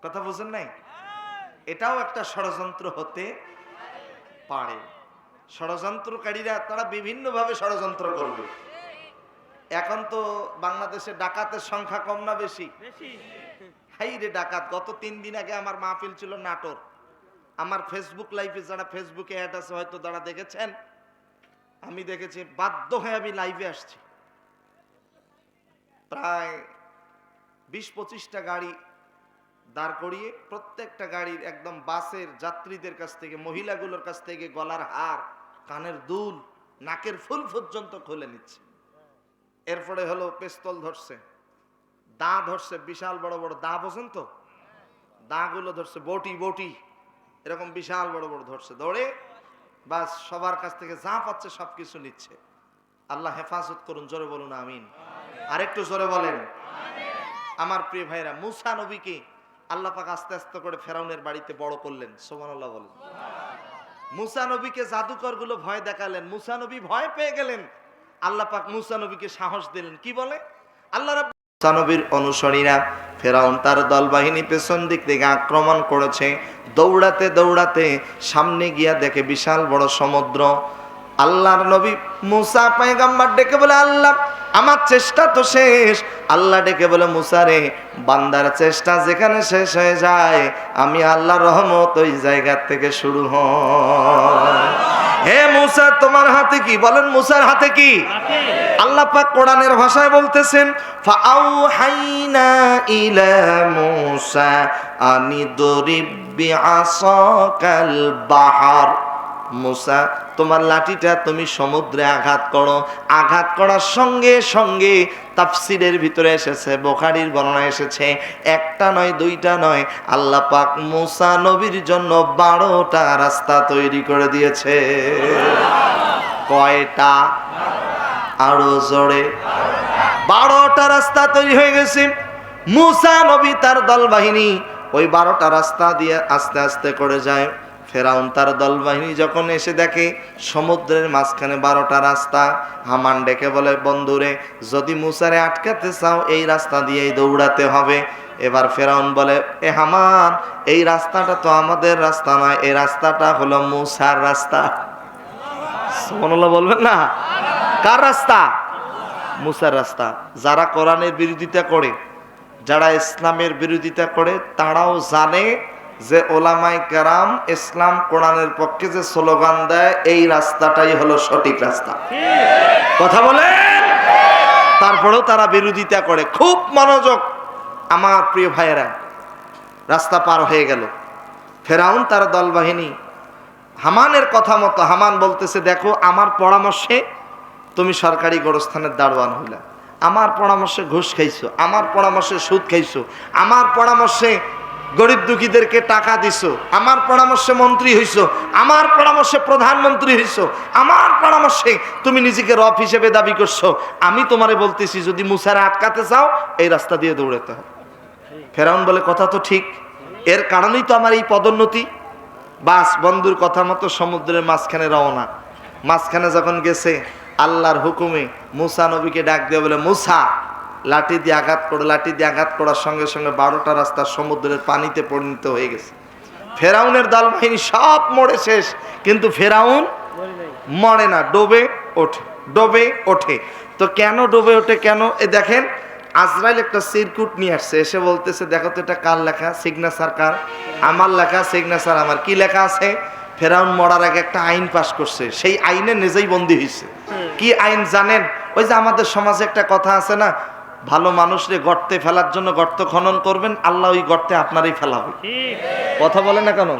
কথা বুঝেন নাই? এটাও একটা ষড়যন্ত্র হতে পারে। ষড়যন্ত্রকারীরা তারা বিভিন্নভাবে ষড়যন্ত্র করবে। এখন তো বাংলাদেশে ডাকাতের সংখ্যা কম না বেশি? হাই রে ডাকাত! গত 3 দিন আগে আমার মাহফিল ছিল নাটোর। আমার ফেসবুক লাইভে, যারা ফেসবুকে অ্যাড আছে হয়তো তারা দেখেছেন, আমি দেখেছি, বাধ্য হয়ে আমি লাইভে আসছি। প্রায় 20-25টা গাড়ি দাঁড় করিয়ে, প্রত্যেকটা গাড়ির একদম বাসের যাত্রীদের কাছ থেকে, মহিলাগুলোর কাছ থেকে গলার হার, কানের দুল, নাকের ফুল পর্যন্ত খুলে নিচ্ছে। এরপরে হলো পিস্তল ধরছে, দা ধরছে, বিশাল বড় বড় দা, বোঝেন তো, দাগুলো ধরছে, বটি এরকম বিশাল বড় বড় ধরছে, ধরে বাস সবার কাছ থেকে যা পাচ্ছে সবকিছু নিচ্ছে। আল্লাহ হেফাজত করুন, জোরে বলুন আমিন। আরেকটু জোরে বলেন। আমার প্রিয় ভাইরা, মুসা নবীকে আল্লাহ পাক আস্তে আস্তে করে ফেরাউনের বাড়িতে বড় করলেন, সুবহানাল্লাহ বলেন। মুসা নবীকে জাদুকর গুলো ভয় দেখালেন, মুসা নবী ভয় পেয়ে গেলেন। আল্লাহ পাক মুসা নবীকে সাহস দিলেন, কি বলে? আল্লাহ মুসা নবীর অনুসারীরা ফেরাউন তার দলবাহিনী পেছন দিক থেকে আক্রমণ করেছে। দৌড়াতে দৌড়াতে সামনে গিয়া দেখে বিশাল বড় সমুদ্র। আল্লাহর নবী মুসা পয়গম্বর ডেকে বলে, আল্লাহ আমার চেষ্টা তো শেষ। আল্লাহ ডেকে বলে, মুসা রে, বান্দার চেষ্টা যেখানে শেষ হয়ে যায় আমি আল্লাহর রহমত ওই জায়গা থেকে শুরু হয়। হে মুসা, তোমার হাতে কি? বলেন, মুসার হাতে কি? আল্লাহ পাক কোরআনের ভাষায় বলতেছেন, ফাআউহাইনা ইলা মুসা আনিদরিব বিআসাকাল বাহার। মুসা, তোমার লাঠিটা তুমি সমুদ্রে আঘাত করো। আঘাত করার সঙ্গে সঙ্গে তাফসিরের ভিতরে এসেছে, বুখারীর বর্ণনা এসেছে, একটা নয় দুইটা নয়, আল্লাহ পাক মুসা নবীর জন্য 12টা রাস্তা তৈরি করে দিয়েছে। কয়টা? আরো জোরে। 12টা রাস্তা তৈরি হয়ে গেছে। মুসা নবী তার দল বাহিনী ওই 12টা রাস্তা দিয়ে আস্তে আস্তে করে যায়। ফেরাউন তার দলবাহিনী যখন এসে দেখে সমুদ্রের মাঝখানে 12টা রাস্তা, হামান ডেকে বলে, বন্ধুরে, যদি মুসারে আটকাতে চাও এই রাস্তা দিয়েই দৌড়াতে হবে। এবার ফেরাউন বলে, এ হামান, এই রাস্তাটা তো আমাদের রাস্তা নয়, এই রাস্তাটা হলো মুসার রাস্তা। সুবহানাল্লাহ বলবেন না? কার রাস্তা? মুসার রাস্তা। যারা কোরআনের বিরোধিতা করে, যারা ইসলামের বিরোধিতা করে, তারাও জানে যে ওলামায়ে কেরাম ইসলাম কোরআনের পক্ষে যে স্লোগান দেয় এই রাস্তাটাই হলো সঠিক রাস্তা। কথা বলে, তারপরেও তারা বিরোধিতা করে। খুব মনোযোগ আমার প্রিয় ভাইয়েরা। রাস্তা পার হয়ে গেল। ফেরাউন তার দলবাহিনী হামানের কথা মতো, হামান বলতেছে, দেখো আমার পরামর্শে তুমি সরকারি গোরস্থানের দারোয়ান হইলা, আমার পরামর্শে ঘুষ খাইছো, আমার পরামর্শে সুদ খাইছো, আমার পরামর্শে গরিব দুঃখীদেরকে টাকা দিছো, আমার পরামর্শে মন্ত্রী হইছো, আমার পরামর্শে প্রধানমন্ত্রী হইছো, আমার পরামর্শে তুমি নিজেকে রব হিসেবে দাবি করছো। আমি তোমারে বলতেছি, যদি মুসারে আটকাতে চাও এই রাস্তা দিয়ে দৌড়াতে হবে। ফেরাউন বলে, কথা তো ঠিক, এর কারণেই তো আমার এই পদোন্নতি। বাস, বন্ধুর কথা মতো সমুদ্রের মাঝখানে রওনা। মাঝখানে যখন গেছে, আল্লাহর হুকুমে মুসা নবীকে ডাক দিয়ে বলে, মুসা, লাঠি দিয়ে আঘাত করো। লাঠি দিয়ে আঘাত করার সঙ্গে সঙ্গে 12টা রাস্তা সমুদ্রের পানিতে পরিণত হয়ে গেছে। ফেরাউনের দল বাহিনী সব মরে শেষ, কিন্তু ফেরাউন মরে না, ডোবে ওঠে, ডোবে ওঠে। তো কেন ডোবে ওঠে, কেন? এ দেখেন, আজরাইল একটা সিরকুট নিয়ে আসছে, এসে বলতেছে, দেখো তো এটা কার লেখা, সিগনেচার কার? আমার লেখা, সিগনেচার আমার। কি লেখা আছে? ফেরাউন মরার আগে একটা আইন পাশ করছে, সেই আইনে নিজেই বন্দী হয়েছে। কি আইন জানেন? ওই যে আমাদের সমাজে একটা কথা আছে না, ভালো মানুষরে গর্তে ফেলার জন্য গর্ত খনন করবেন, আল্লাহ ওই গর্তে আপনারই ফেলাবে। কথা বলে না কেন?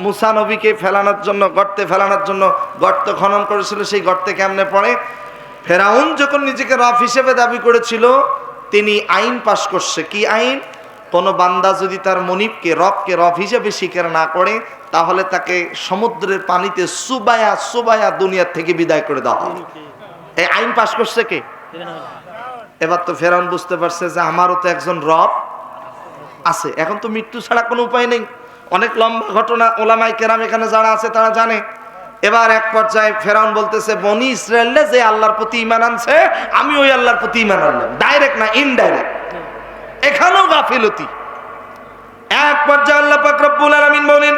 মুসা নবীকে ফেলানোর জন্য, গর্তে ফেলানোর জন্য গর্ত খনন করেছিল। সেই গর্তে কেমনে পড়ে? ফেরাউন যখন নিজেকে রব হিসেবে দাবি করেছিল, তিনি আইন পাশ করছে। কি আইন? কোন বান্দা যদি তার মনিবকে, রবকে রব হিসেবে স্বীকার না করে, তাহলে তাকে সমুদ্রের পানিতে সুবায়া সুবায়া দুনিয়ার থেকে বিদায় করে দেওয়া হবে। এই আইন পাশ করছে কে? এবার তো ফেরাউন বুঝতে পারছে যে আমারও তো একজন রব আছে, এখন তো মৃত্যু ছাড়া কোনো উপায় নেই। অনেক লম্বা ঘটনা, ওলামায়ে কেরাম এখানে যারা আছে তারা জানে। এবার এক পর্যায়ে ফেরাউন বলতেছে, বনি ইসরায়েলে যে আল্লাহর প্রতি ঈমান আনছে, আমি ওই আল্লাহর প্রতি ঈমান আনলাম। ডাইরেক্ট না, ইনডাইরেক্ট। এখানেও গাফিলতি। এক পর্যায়ে আল্লাহ পাক রব্বুল আলামিন বলেন,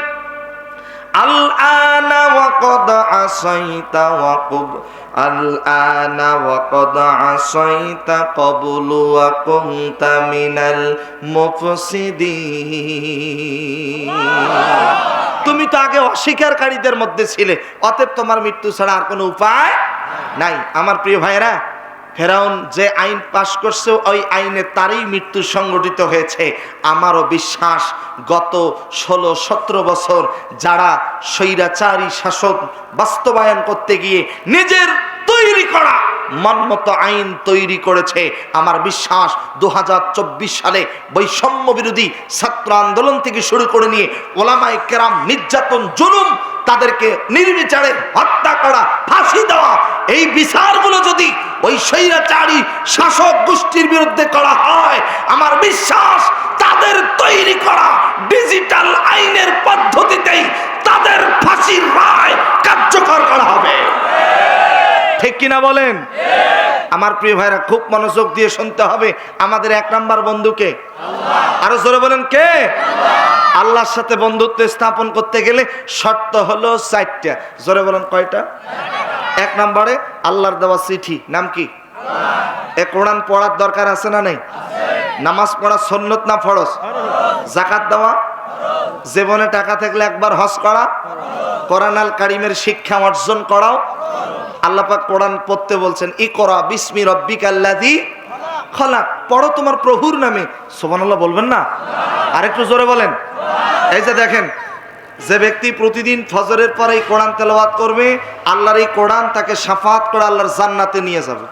আল-আনা ওয়া ক্বাদ আসাইতা ওয়া কুব আল-আনা ওয়া ক্বাদ আসাইতা ক্বাবলু ওয়া কুনতা মিনাল মুফসিদিন। তুমি তো আগে অস্বীকারীদের মধ্যে ছিলে, অতএব তোমার মৃত্যু ছাড়া আর কোনো উপায় নাই। আমার প্রিয় ভাইরা, ফেরাউন যে আইন পাশ করছে, ওই আইনে তারই মৃত্যু সংগঠিত হয়েছে। আমারও বিশ্বাস, গত 16-17 বছর যারা স্বৈরাচারী শাসন বাস্তবায়ন করতে গিয়ে নিজের তৈরি করা মনমতো আইন তৈরি করেছে, আমার বিশ্বাস 2024 সালে বৈষম্য বিরোধী ছাত্র আন্দোলন থেকে শুরু করে নিয়ে ওলামায়ে কেরাম নির্যাতন, জুলুম, তাদেরকে নির্বিচারে হত্যা করা, ফাঁসি দেওয়া, এই বিচারগুলো যদি ওই স্বৈরাচারী শাসক গোষ্ঠীর বিরুদ্ধে করা হয়, আমার বিশ্বাস তাদের তৈরি করা ডিজিটাল আইনের পদ্ধতিতেই তাদের ফাঁসির রায় কার্যকর করা হবে। ঠিক কিনা বলেন? আমার প্রিয় ভাইরা খুব মনোযোগ দিয়ে শুনতে হবে, আমাদের 1 নাম্বার বন্ধুকে আরো জোরে বলেন কে? আল্লাহর সাথে বন্ধুত্ব স্থাপন করতে গেলে শর্ত হলো 4টা। জোরে বলেন কয়টা? 1 নম্বরে আল্লাহর দেওয়া চিঠি, নাম কি? এ কোরআন পড়ার দরকার আছে না নেই? নামাজ পড়া সুন্নত না ফরজ? যাকাত দেওয়া, জীবনে টাকা থাকলে একবার হজ করা, কোরআন আল কারীমের শিক্ষা অর্জন করাও। আল্লাহ পাক কোরআন পড়তে বলছেন, ইকরা বিসমি রাব্বিকাল্লাযী খলাক, পড়ো তোমার প্রভুর নামে। সুবহানাল্লাহ বলবেন না? আরেকটু জোরে বলেন। এই যে দেখেন, যে ব্যক্তি প্রতিদিন ফজরের পরে এই কোরআন তেলাওয়াত করবে, আল্লাহর এই কোরআন তাকে শাফাআত করে আল্লাহর জান্নাতে নিয়ে যাবে।